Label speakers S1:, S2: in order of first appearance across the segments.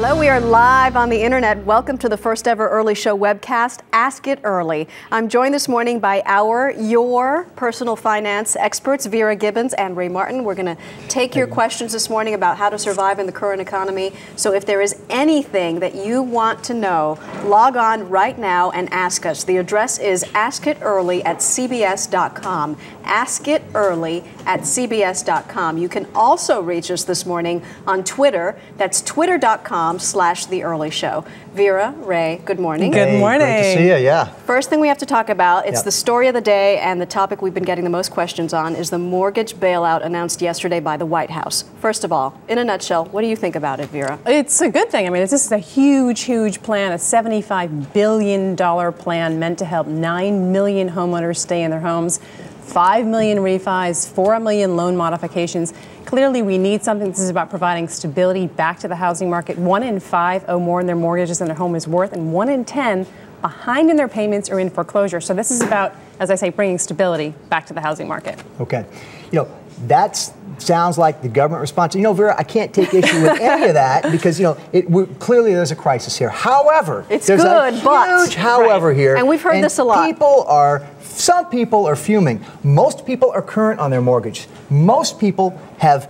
S1: Hello, we are live on the internet. Welcome to the first ever early show webcast, Ask It Early. I'm joined this morning by your personal finance experts, Vera Gibbons and Ray Martin. We're going to take your questions this morning about how to survive in the current economy. So if there is anything that you want to know, log on right now and ask us. The address is askitearly@cbs.com. Askitearly@cbs.com. You can also reach us this morning on Twitter. That's twitter.com/The Early Show. Vera, Ray, good morning.
S2: Good morning.
S3: Great to see you, yeah.
S1: First thing we have to talk about, it's the story of the day, and the topic we've been getting the most questions on is the mortgage bailout announced yesterday by the White House. First of all, in a nutshell, what do you think about it, Vera?
S2: It's a good thing. I mean, this is a huge plan, a $75 billion plan meant to help 9 million homeowners stay in their homes. 5 million refis, 4 million loan modifications. Clearly, we need something. This is about providing stability back to the housing market. 1 in 5 owe more in their mortgages than their home is worth, and 1 in 10 behind in their payments or in foreclosure. So this is about, as I say, bringing stability back to the housing market.
S3: Okay. That sounds like the government response. Vera, I can't take issue with any of that because, clearly there's a crisis here. However,
S1: there's
S3: a
S1: but
S3: huge however here.
S1: And we've heard this a lot.
S3: Some people are fuming. Most people are current on their mortgage. Most people have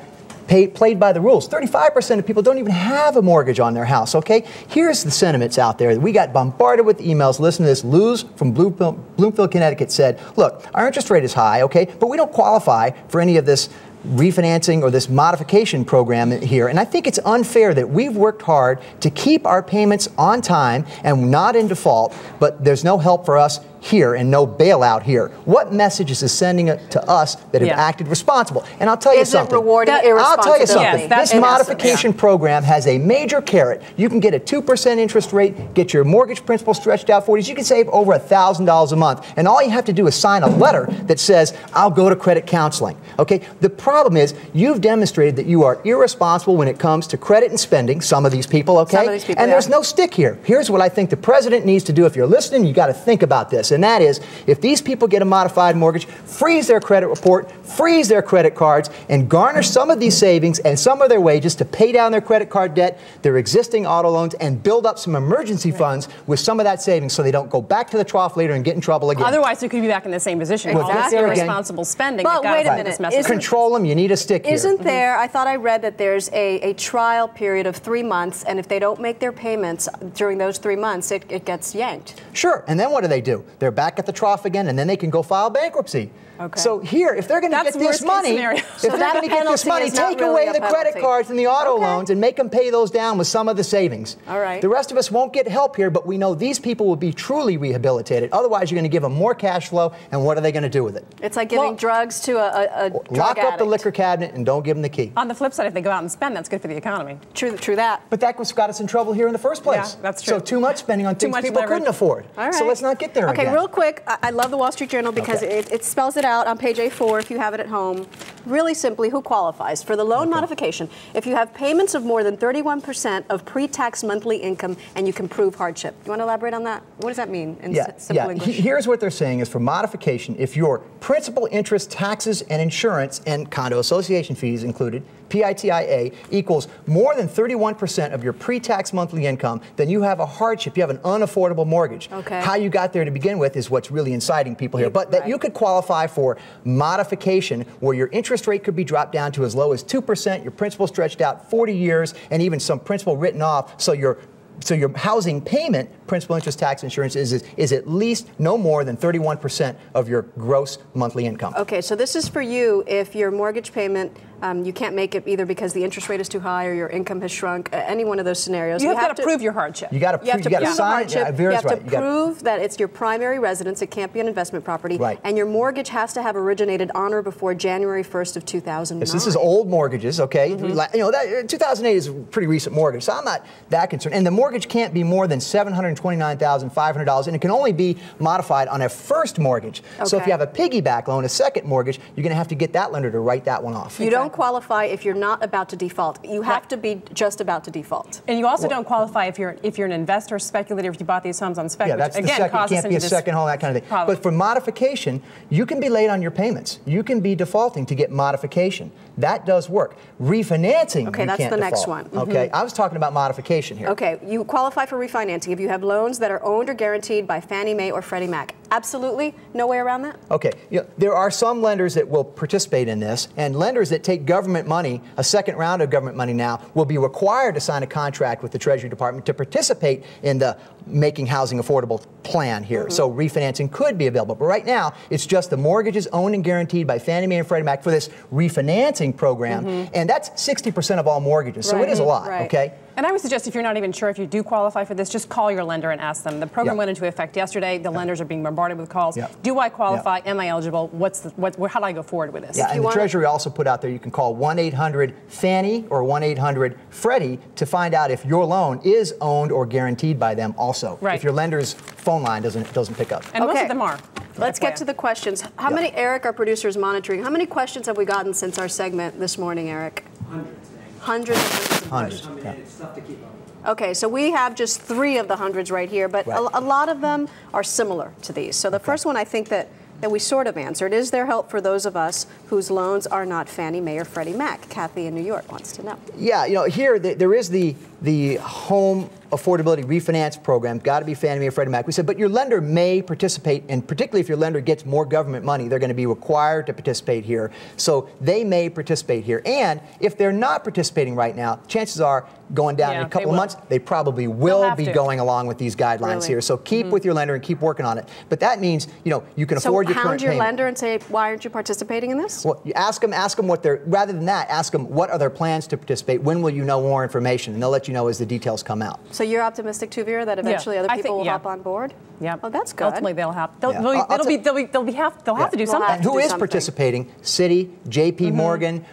S3: played by the rules. 35% of people don't even have a mortgage on their house, okay? Here's the sentiments out there. We got bombarded with emails. Listen to this. Luz from Bloomfield, Connecticut said, look, our interest rate is high, okay, but we don't qualify for any of this refinancing or this modification program here. And I think it's unfair that we've worked hard to keep our payments on time and not in default, but there's no help for us here and no bailout here. What message is this sending to us that have acted responsible? And I'll tell you something.
S1: Rewarding
S3: I'll tell you something.
S2: Yes,
S3: this modification program has a major carrot. You can get a 2% interest rate, get your mortgage principal stretched out 40 years. You can save over $1,000 a month. And all you have to do is sign a letter that says, I'll go to credit counseling. Okay? The problem is you've demonstrated that you are irresponsible when it comes to credit and spending, some of these people, okay?
S1: Some of these people,
S3: and there's no stick here. Here's what I think the president needs to do. If you're listening, you got to think about this. And that is, if these people get a modified mortgage, freeze their credit report, freeze their credit cards, and garnish some of these savings and some of their wages to pay down their credit card debt, their existing auto loans, and build up some emergency funds with some of that savings so they don't go back to the trough later and get in trouble again.
S2: Otherwise, they could be back in the same position.
S1: Exactly.
S2: All this irresponsible spending.
S1: But wait a minute.
S3: Control them. You need a stick here.
S1: Isn't there, I thought I read that there's a trial period of 3 months, and if they don't make their payments during those 3 months, it gets yanked.
S3: Sure. And then what do? They're back at the trough again, and then they can go file bankruptcy.
S1: Okay.
S3: So here, if they're going to get this money, take away the credit cards and the auto loans and make them pay those down with some of the savings.
S1: All right.
S3: The rest of us won't get help here, but we know these people will be truly rehabilitated. Otherwise, you're going to give them more cash flow, and what are they going to do with it?
S1: It's like giving drugs to a drug
S3: lock
S1: addict.
S3: up the liquor cabinet and don't give them the key.
S2: On the flip side, if they go out and spend, that's good for the economy.
S1: True that.
S3: But that got us in trouble here in the first place.
S2: Yeah, that's true.
S3: So too much spending on things people couldn't afford.
S1: All right.
S3: So let's not get there again.
S1: Okay, real quick, I love the Wall Street Journal because it spells it out on page A4 if you have it at home. Really simply, who qualifies? For the loan modification, if you have payments of more than 31% of pre-tax monthly income and you can prove hardship. You want to elaborate on that? What does that mean in simple English?
S3: Here's what they're saying is for modification, if your principal, interest, taxes, and insurance and condo association fees included, PITIA, equals more than 31% of your pre-tax monthly income, then you have a hardship. You have an unaffordable mortgage.
S1: Okay.
S3: How you got there to begin with is what's really inciting people here. But that you could qualify for modification where your interest rate could be dropped down to as low as 2%, your principal stretched out 40 years, and even some principal written off, so your housing payment, principal, interest, tax, insurance, is at least no more than 31% of your gross monthly income.
S1: Okay, so this is for you if your mortgage payment, you can't make it either because the interest rate is too high or your income has shrunk, any one of those scenarios.
S2: You have to prove your hardship.
S3: You got to sign it.
S1: You have to prove that it's your primary residence. It can't be an investment property.
S3: Right.
S1: And your mortgage has to have originated on or before January 1st of 2009.
S3: Yes, this is old mortgages, okay? 2008 is a pretty recent mortgage, so I'm not that concerned. And the mortgage can't be more than $729,500, and it can only be modified on a first mortgage. Okay. So if you have a piggyback loan, a second mortgage, you're going to have to get that lender to write that one off.
S1: You don't qualify if you're not about to default. You have to be just about to default.
S2: And you also don't qualify if you're an investor, speculator, if you bought these homes on spec.
S3: Yeah, that's the second. It can't be a second home, that kind of thing. But for modification, you can be late on your payments. You can be defaulting to get modification. That does work. Refinancing,
S1: okay,
S3: you
S1: that's
S3: can't
S1: the next
S3: default.
S1: one.
S3: Okay, I was talking about modification here.
S1: Okay, you qualify for refinancing if you have loans that are owned or guaranteed by Fannie Mae or Freddie Mac. Absolutely no way around that?
S3: Okay, there are some lenders that will participate in this, and lenders that take government money, a second round of government money now, will be required to sign a contract with the Treasury Department to participate in the Making Housing Affordable plan here. So refinancing could be available, but right now it's just the mortgages owned and guaranteed by Fannie Mae and Freddie Mac for this refinancing program, and that's 60% of all mortgages, so it is a lot, okay?
S2: And I would suggest if you're not even sure if you do qualify for this, just call your lender and ask them. The program went into effect yesterday. The lenders are being bombarded with calls. Do I qualify? Am I eligible? How do I go forward with this?
S3: Yeah, and the Treasury also put out there you can call 1-800-FANNIE or 1-800-FREDDIE to find out if your loan is owned or guaranteed by them also. If your lender's phone line doesn't pick up.
S2: And most of them are.
S1: Let's get to the questions. How many, Eric, our producer, is monitoring? How many questions have we gotten since our segment this morning, Eric? Hundreds. Hundreds.
S4: It's tough to keep up.
S1: Okay, so we have just 3 of the hundreds right here, but a lot of them are similar to these. So the first one I think that we sort of answered. Is there help for those of us whose loans are not Fannie Mae or Freddie Mac? Kathy in New York wants to know.
S3: Yeah, here there is the home affordability refinance program, got to be Fannie Mae or Freddie Mac. We said, but your lender may participate, and particularly if your lender gets more government money, they're going to be required to participate here. So they may participate here. And if they're not participating right now, chances are going down in a couple of months, they probably will be going along with these guidelines here. So keep with your lender and keep working on it. But that means, you can afford your current payment. So hound your
S1: lender and say, why aren't you participating in this?
S3: Well, you ask them what they're, rather than that, ask them what are their plans to participate, when will you know more information, and they'll let you know as the details come out.
S1: So you're optimistic too, Vera, that eventually other people will hop on board?
S2: Yeah.
S1: Oh, that's good.
S2: Ultimately, they'll have to do something.
S3: And who is participating? Citi, J.P. Morgan,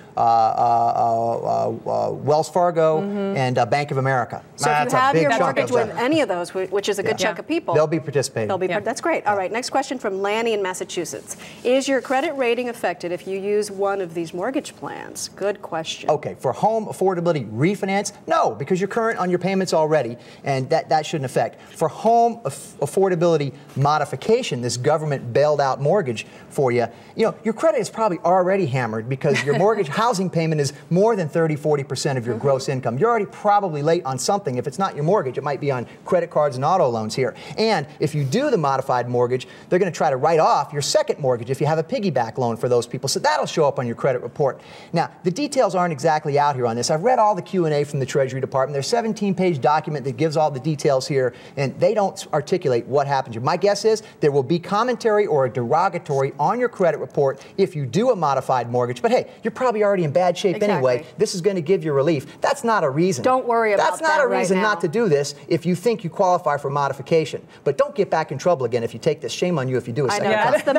S3: Wells Fargo, and Bank of America.
S1: So if you have your mortgage with any of those, which is a good chunk of people,
S3: they'll be participating.
S1: That's great. All right, next question from Lanny in Massachusetts. Is your credit rating affected if you use one of these mortgage plans? Good question.
S3: Okay, for home affordability refinance, no, because you're current on your payments already, and that shouldn't affect. For home affordability modification, this government bailed out mortgage for you, your credit is probably already hammered because your mortgage housing payment is more than 30-40% of your gross income. You're already probably late on something. If it's not your mortgage, it might be on credit cards and auto loans here. And if you do the modified mortgage, they're going to try to write off your second mortgage if you have a piggyback loan for those people. So that'll show up on your credit report. Now, the details aren't exactly out here on this. I've read all the Q&A from the Treasury Department. There's a 17-page document that gives all the details here, and they don't articulate what happens here. My guess is there will be commentary or a derogatory on your credit report if you do a modified mortgage. But hey, you're probably already in bad shape anyway. This is going to give you relief. That's not a reason.
S1: Don't worry about that.
S3: That's not a reason not to do this if you think you qualify for modification. But don't get back in trouble again if you take this. Shame on you if you do a second time.
S1: That's the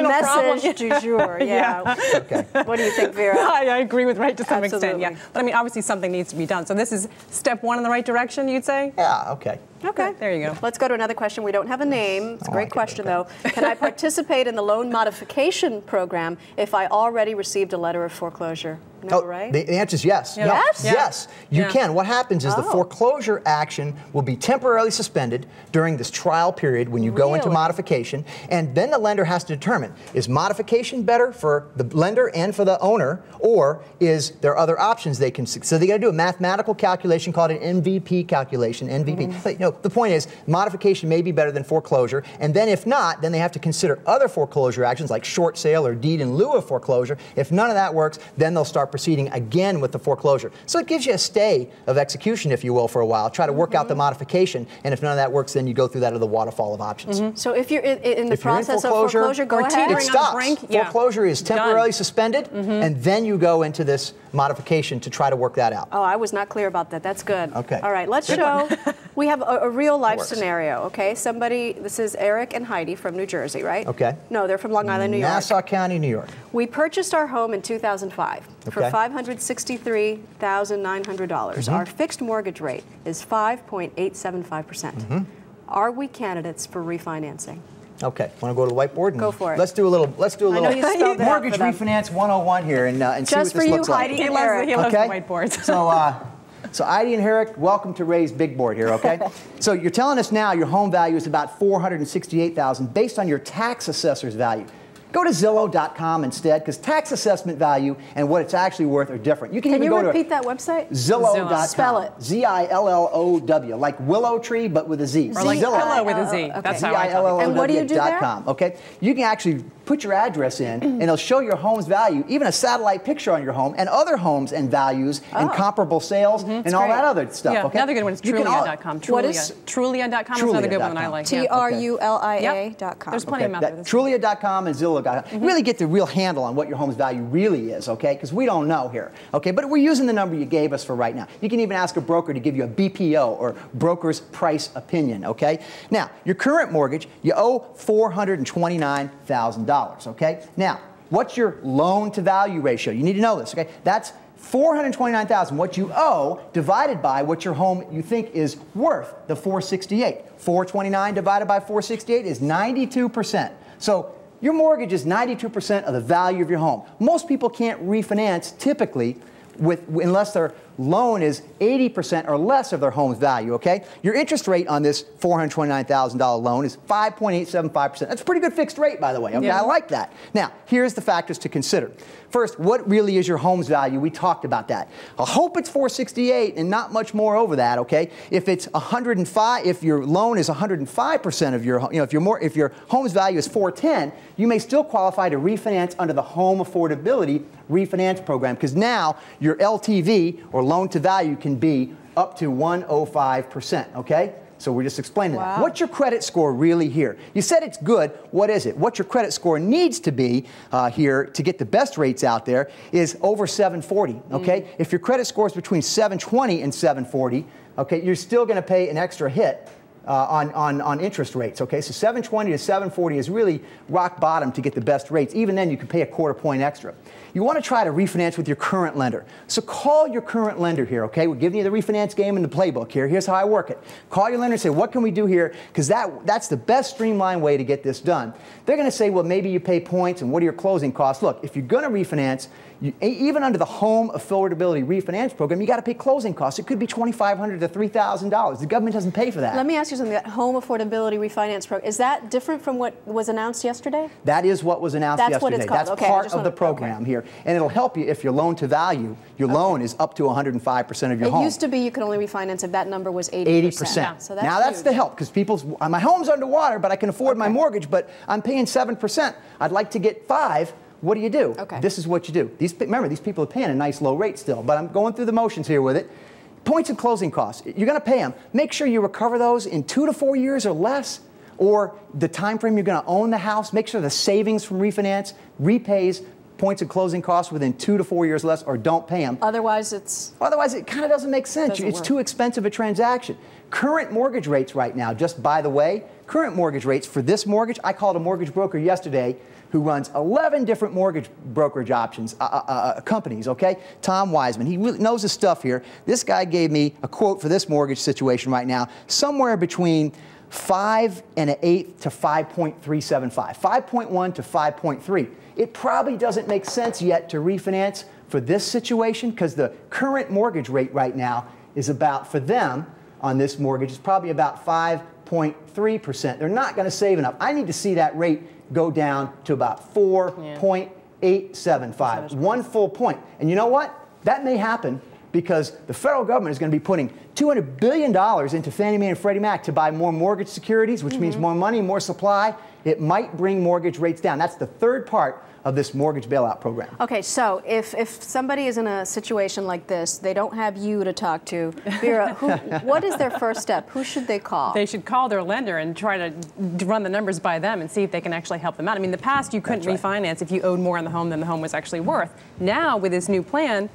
S1: message du jour.
S3: Okay.
S1: What do you think, Vera?
S2: I agree with Ray to some extent, But I mean, obviously something needs to be done. So this is step 1 in the right direction, you'd say?
S3: Yeah, okay.
S1: Okay.
S2: There you go.
S1: Let's go to another question. We don't have a name. It's a great question, though. Can I participate in the loan modification program if I already received a letter of foreclosure? No, right?
S3: The answer is yes.
S1: Yes?
S3: Yes, you can. What happens is the foreclosure action will be temporarily suspended during this trial period when you go into modification, and then the lender has to determine, is modification better for the lender and for the owner, or is there other options they can see? So they got to do a mathematical calculation called an MVP calculation, MVP. But, the point is, modification may be better than foreclosure, and then if not, then they have to consider other foreclosure actions like short sale or deed in lieu of foreclosure. If none of that works, then they'll start proceeding again with the foreclosure. So it gives you a stay of execution, if you will, for a while. Try to work out the modification, and if none of that works, then you go through that other waterfall of options.
S1: So if you're in the process of foreclosure, go ahead.
S3: It stops. Foreclosure is temporarily suspended, and then you go into this modification to try to work that out.
S1: Oh, I was not clear about that. That's good.
S3: Okay.
S1: All right, let's show. We have a real life scenario, okay? This is Eric and Heidi from New Jersey, right?
S3: Okay.
S1: No, they're from Long Island, New York.
S3: Nassau County, New York.
S1: We purchased our home in 2005 for $563,900. Our fixed mortgage rate is 5.875%. Are we candidates for refinancing?
S3: Okay, want to go to the whiteboard? And
S1: go for it.
S3: Let's do a little.
S1: I know you spelled that
S3: mortgage refinance 101 here, and see what this looks like.
S1: Heidi and Eric.
S2: He loves the whiteboards.
S3: So Heidi and Eric, welcome to Ray's Big Board here. Okay, so you're telling us now your home value is about $468,000 based on your tax assessor's value. Go to Zillow.com instead, because tax assessment value and what it's actually worth are different. You can even
S1: you
S3: go
S1: repeat that website?
S3: Zillow.com.
S1: Spell it.
S3: Zillow, like willow tree, but with a Z.
S2: Or like pillow with a Z.
S1: Okay.
S2: That's how I call it.
S1: And what do you do there?
S3: Okay, you can actually put your address in, and it'll show your home's value, even a satellite picture on your home, and other homes and values, and comparable sales, and all that other stuff.
S2: Yeah,
S3: okay?
S2: another good one is Trulia.com.
S1: What is
S2: Trulia.com is another good one that I like.
S1: Trulia.com.
S2: There's plenty of them out there.
S3: Trulia.com and Zillow.com. Really get the real handle on what your home's value really is, okay? Because we don't know here, okay? But we're using the number you gave us for right now. You can even ask a broker to give you a BPO, or broker's price opinion, okay? Now, your current mortgage, you owe $429,000, okay? Now, what's your loan to value ratio? You need to know this, okay? That's $429,000, what you owe, divided by what your home you think is worth, the $468. $429 divided by $468 is 92%. So your mortgage is 92% of the value of your home. Most people can't refinance typically unless their loan is 80% or less of their home's value, okay? Your interest rate on this $429,000 loan is 5.875%. That's a pretty good fixed rate, by the way, okay? Yeah. I like that. Now, here's the factors to consider. First, what really is your home's value? We talked about that. I hope it's $468 and not much more over that, okay? If it's 105, if your loan is 105% of your, if your home's value is $410, you may still qualify to refinance under the home affordability refinance program, because now your LTV, or loan to value, can be up to 105%, okay? So we're just explaining that. What's your credit score really here? You said it's good. What is it? What your credit score needs to be here to get the best rates out there is over 740, okay? If your credit score is between 720 and 740, okay, you're still going to pay an extra hit on interest rates, okay? So 720 to 740 is really rock bottom to get the best rates. Even then, you can pay a quarter point extra. You want to try to refinance with your current lender. So call your current lender here, okay? We're giving you the refinance game and the playbook here. Here's how I work it. Call your lender and say, what can we do here? Because that's the best streamlined way to get this done. They're going to say, well, maybe you pay points, and what are your closing costs? Look, if you're going to refinance, even under the home affordability refinance program, you got to pay closing costs. It could be $2,500 to $3,000. The government doesn't pay for that.
S1: Let me ask you something. That home affordability refinance program, is that different from what was announced yesterday?
S3: That is what was announced yesterday.
S1: That's what it's called.
S3: That's part of the program here. And it'll help you if your loan to value, your loan is up to 105% of your home.
S1: It used to be you could only refinance if that number was 80%.
S3: 80%.
S1: Yeah, so
S3: now that's the help, because my home's underwater, but I can afford my mortgage, but I'm paying 7%. I'd like to get 5%. What do you do?
S1: Okay.
S3: This is what you do. Remember, these people are paying a nice low rate still, but I'm going through the motions here with it. Points and closing costs. You're going to pay them. Make sure you recover those in 2 to 4 years or less, or the time frame you're going to own the house. Make sure the savings from refinance repays points and closing costs within 2 to 4 years or less, or don't pay them.
S1: Otherwise, it
S3: kind of doesn't make sense. It's too expensive a transaction. Current mortgage rates right now, just by the way, current mortgage rates for this mortgage, I called a mortgage broker yesterday who runs 11 different mortgage brokerage options, companies, okay? Tom Wiseman. He really knows his stuff here. This guy gave me a quote for this mortgage situation right now, somewhere between 5 1/8 to 5.375, 5.1 to 5.3. It probably doesn't make sense yet to refinance for this situation, because the current mortgage rate right now is about, for them on this mortgage, is probably about 5.3%. They're not going to save enough. I need to see that rate go down to about 4.875, 1 full point. And you know what? That may happen because the federal government is going to be putting $200 billion into Fannie Mae and Freddie Mac to buy more mortgage securities, which means more money, more supply. It might bring mortgage rates down. That's the third part of this mortgage bailout program.
S1: Okay, so if somebody is in a situation like this, they don't have you to talk to, Vera, what is their first step? Who should they call?
S2: They should call their lender and try to run the numbers by them and see if they can actually help them out. I mean, in the past, you couldn't refinance if you owed more on the home than the home was actually worth. Now, with this new plan,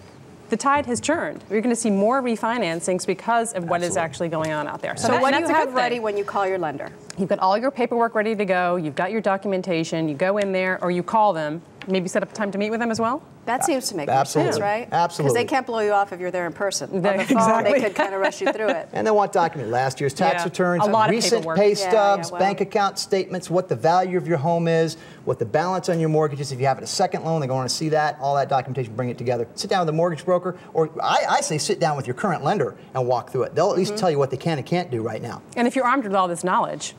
S2: the tide has turned. We're going to see more refinancings because of what is actually going on out there.
S1: So what do you have ready when you call your lender?
S2: You've got all your paperwork ready to go. You've got your documentation. You go in there, or you call them. Maybe set up a time to meet with them as well?
S1: That seems to make more sense, right?
S3: Absolutely.
S1: Because they can't blow you off if you're there in person. On the phone, they could kind of rush you through it.
S3: And they want documented last year's tax returns,
S2: a lot of
S3: recent
S2: paperwork.
S3: pay stubs, bank account statements, what the value of your home is, what the balance on your mortgage is. If you have a second loan, they're going to see that, all that documentation, bring it together. Sit down with a mortgage broker, or I say sit down with your current lender and walk through it. They'll at least tell you what they can and can't do right now.
S2: And if you're armed with all this knowledge,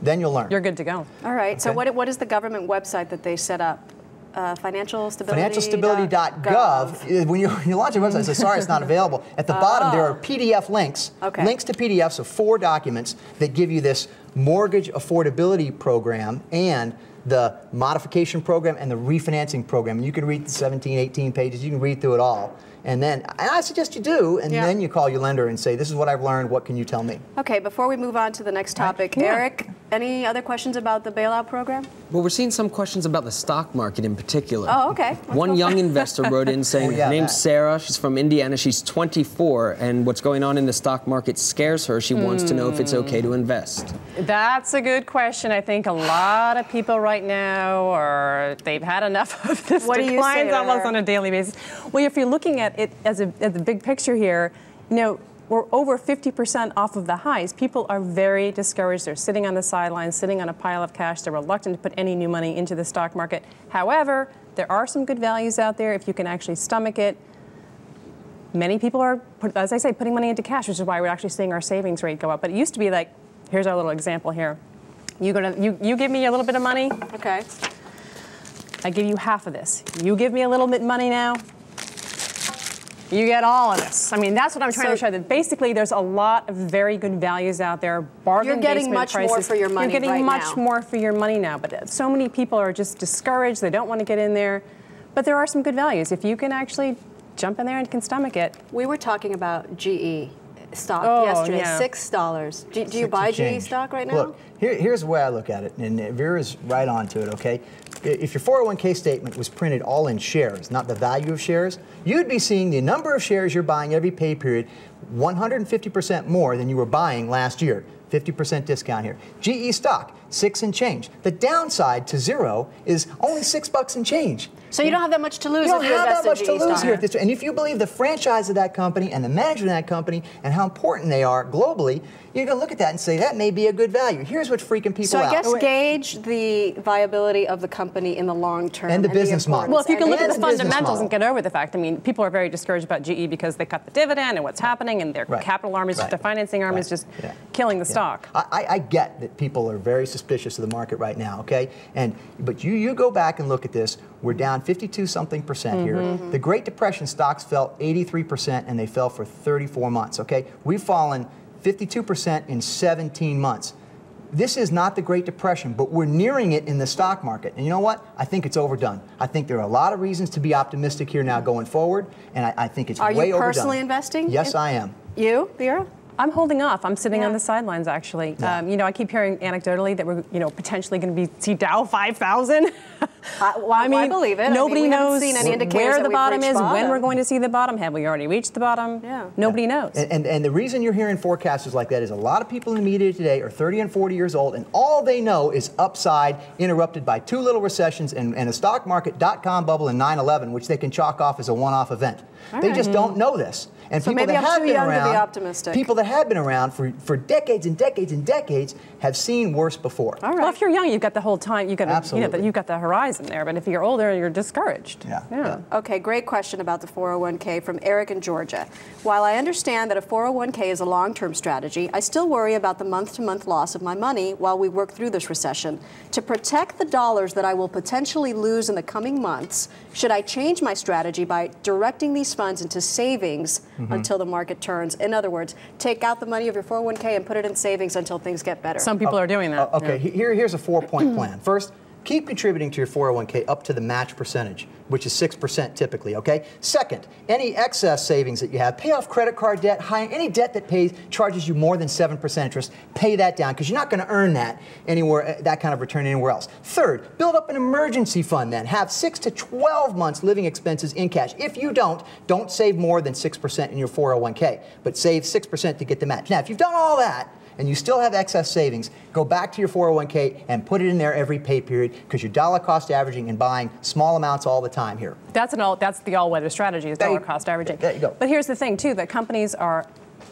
S3: then you'll learn.
S2: You're good to go.
S1: All right. So
S3: Okay.
S1: what is the government website that they set up?
S3: Financialstability.gov. When you launch a website, it says, sorry, it's not available. At the bottom, there are PDF links, links to PDFs of 4 documents that give you this mortgage affordability program and the modification program and the refinancing program. And you can read the 17, 18 pages. You can read through it all. And I suggest you do, and then you call your lender and say, this is what I've learned, what can you tell me?
S1: Okay, before we move on to the next topic, Eric, any other questions about the bailout program?
S4: Well, we're seeing some questions about the stock market in particular.
S1: Oh, okay.
S4: One young investor wrote in saying, her name's Sarah, she's from Indiana, she's 24, and what's going on in the stock market scares her. She wants to know if it's okay to invest.
S2: That's a good question. I think a lot of people right now they've had enough of this declines almost on a daily basis. Well, if you're looking at it as the big picture here, we're over 50% off of the highs. People are very discouraged. They're sitting on the sidelines, sitting on a pile of cash. They're reluctant to put any new money into the stock market. However, there are some good values out there if you can actually stomach it. Many people are, as I say, putting money into cash, which is why we're actually seeing our savings rate go up. But it used to be like, here's our little example here. You give me a little bit of money.
S1: Okay.
S2: I give you half of this. You give me a little bit of money now. You get all of this. I mean, that's what I'm trying to show, that basically there's a lot of very good values out there.
S1: You're getting much more for your money.
S2: You're getting much more for your money now. But so many people are just discouraged. They don't want to get in there. But there are some good values. If you can actually jump in there and can stomach it.
S1: We were talking about GE stock yesterday, $6. Do you buy GE stock right now?
S3: Look, here's the way I look at it, and Vera's right on to it, okay? If your 401k statement was printed all in shares, not the value of shares, you'd be seeing the number of shares you're buying every pay period 150% more than you were buying last year. 50% discount here. GE stock, 6 and change. The downside to zero is only $6 and change.
S1: So you don't have that much to lose.
S3: You don't
S1: if you
S3: have that much
S1: in
S3: to
S1: GE
S3: lose
S1: stock.
S3: here. And if you believe the franchise of that company and the management of that company and how important they are globally, you're going to look at that and say, that may be a good value. Here's what's freaking people out.
S1: So I guess gauge the viability of the company in the long term.
S3: And the business model.
S2: Well, if you can look at the fundamentals and get over the fact, I mean, people are very discouraged about GE because they cut the dividend and what's happening, and their capital arm is just, the financing arm is just killing the stock.
S3: I get that people are very suspicious of the market right now, okay? But you go back and look at this. We're down 52-something% here. The Great Depression stocks fell 83% and they fell for 34 months, okay? We've fallen 52% in 17 months. This is not the Great Depression, but we're nearing it in the stock market. And you know what? I think it's overdone. I think there are a lot of reasons to be optimistic here now going forward, and I think it's way overdone.
S1: Are you personally investing?
S3: Yes, I am.
S1: You, Vera?
S2: I'm holding off. I'm sitting on the sidelines, actually. I keep hearing anecdotally that we're, potentially going to see Dow 5,000.
S1: I believe it.
S2: Nobody knows
S1: seen any
S2: where the bottom is, when we're going to see the bottom. Have we already reached the bottom?
S1: Yeah.
S2: Nobody knows.
S3: And the reason you're hearing forecasters like that is a lot of people in the media today are 30 and 40 years old, and all they know is upside interrupted by 2 little recessions and a stock market dot-com bubble in 9/11, which they can chalk off as a one-off event. They just don't know this. And
S1: so
S3: people
S1: maybe
S3: that
S1: I'm
S3: have
S1: too
S3: been
S1: young
S3: around,
S1: to be optimistic.
S3: People that have been around for decades and decades and decades have seen worse before.
S1: All right.
S2: Well, if you're young, you've got the whole time. You've got
S3: Absolutely.
S2: you've got the horizon there. But if you're older, you're discouraged.
S3: Yeah.
S1: Okay, great question about the 401k from Eric in Georgia. While I understand that a 401k is a long-term strategy, I still worry about the month-to-month loss of my money while we work through this recession. To protect the dollars that I will potentially lose in the coming months, should I change my strategy by directing these funds into savings until the market turns? In other words, take out the money of your 401k and put it in savings until things get better.
S2: Some people are doing that.
S3: Okay, here's a 4-point plan. First, keep contributing to your 401k up to the match percentage, which is 6% typically, okay? Second, any excess savings that you have, pay off credit card debt, any debt that charges you more than 7% interest, pay that down, because you're not going to earn that kind of return anywhere else. Third, build up an emergency fund then. Have 6 to 12 months living expenses in cash. If you don't save more than 6% in your 401k, but save 6% to get the match. Now, if you've done all that, and you still have excess savings, go back to your 401k and put it in there every pay period, because you're dollar cost averaging and buying small amounts all the time here.
S2: That's the all-weather strategy, is dollar cost averaging.
S3: There you go.
S2: But here's the thing, too, that companies are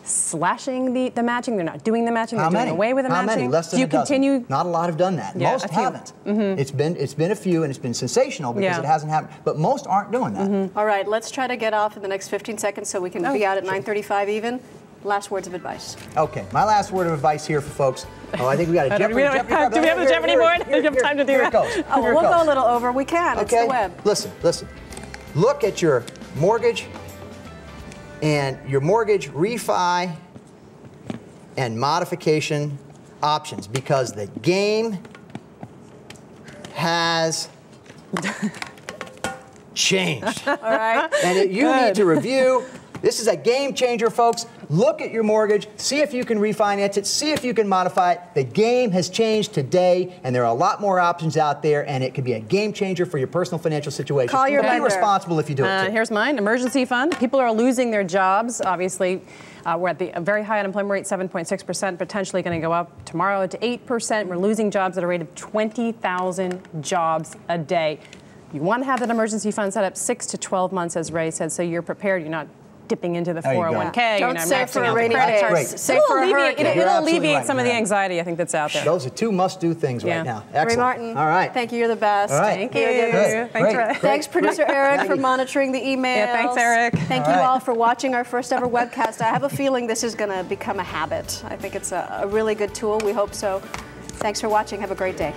S2: slashing the matching. They're not doing the matching. They're doing away with the matching.
S3: How many? Less than
S2: Do you
S3: a dozen.
S2: continue?
S3: Not a lot have done that.
S2: Yeah,
S3: most haven't. It's been a few, and it's been sensational because it hasn't happened. But most aren't doing that.
S1: All right, let's try to get off in the next 15 seconds so we can be out at 9:35 even. last words of advice.
S3: Okay, my last word of advice here for folks. Oh, I think we got a Jeopardy.
S2: Do we have the Jeopardy board? We have time to do
S3: Here
S2: that.
S3: it goes.
S1: Oh,
S3: Here it
S1: we'll
S3: goes.
S1: go a little over. We can.
S3: Okay?
S1: It's the web.
S3: Listen. Look at your mortgage and your mortgage refi and modification options, because the game has changed.
S1: All right.
S3: And you need to review. This is a game changer, folks. Look at your mortgage, see if you can refinance it, see if you can modify it. The game has changed today, and there are a lot more options out there, and it could be a game changer for your personal financial situation.
S1: Call your
S3: Be
S1: lender.
S3: responsible if you do it too.
S2: Here's mine, emergency fund. People are losing their jobs. Obviously, we're at the very high unemployment rate, 7.6%, potentially going to go up tomorrow to 8%. We're losing jobs at a rate of 20,000 jobs a day. You want to have that emergency fund set up 6 to 12 months, as Ray said, so you're prepared. You're not dipping into the
S3: There you go.
S2: 401k.
S1: Don't
S2: you're
S1: save
S2: maxing
S1: for a
S2: out the
S1: rainy
S2: credit
S1: day.
S2: cards.
S3: Great.
S1: Save for a hurricane.
S3: You're
S2: It'll
S3: absolutely
S2: alleviate
S3: right,
S2: some of the
S3: Vera.
S2: anxiety, I think, that's out there.
S3: Those are two must-do things
S2: Yeah.
S3: right now.
S1: Ray
S3: Excellent.
S1: Martin.
S3: All right.
S1: Thank you. You're the best.
S3: All right.
S2: Thank
S1: Vera
S2: you.
S1: Gibbons.
S2: Thanks, Ray.
S1: Thanks, producer Eric, for
S3: Maggie.
S1: monitoring the emails.
S2: Yeah, thanks, Eric.
S1: Thank you all for watching our first ever webcast. I have a feeling this is going to become a habit. I think it's a really good tool. We hope so. Thanks for watching. Have a great day.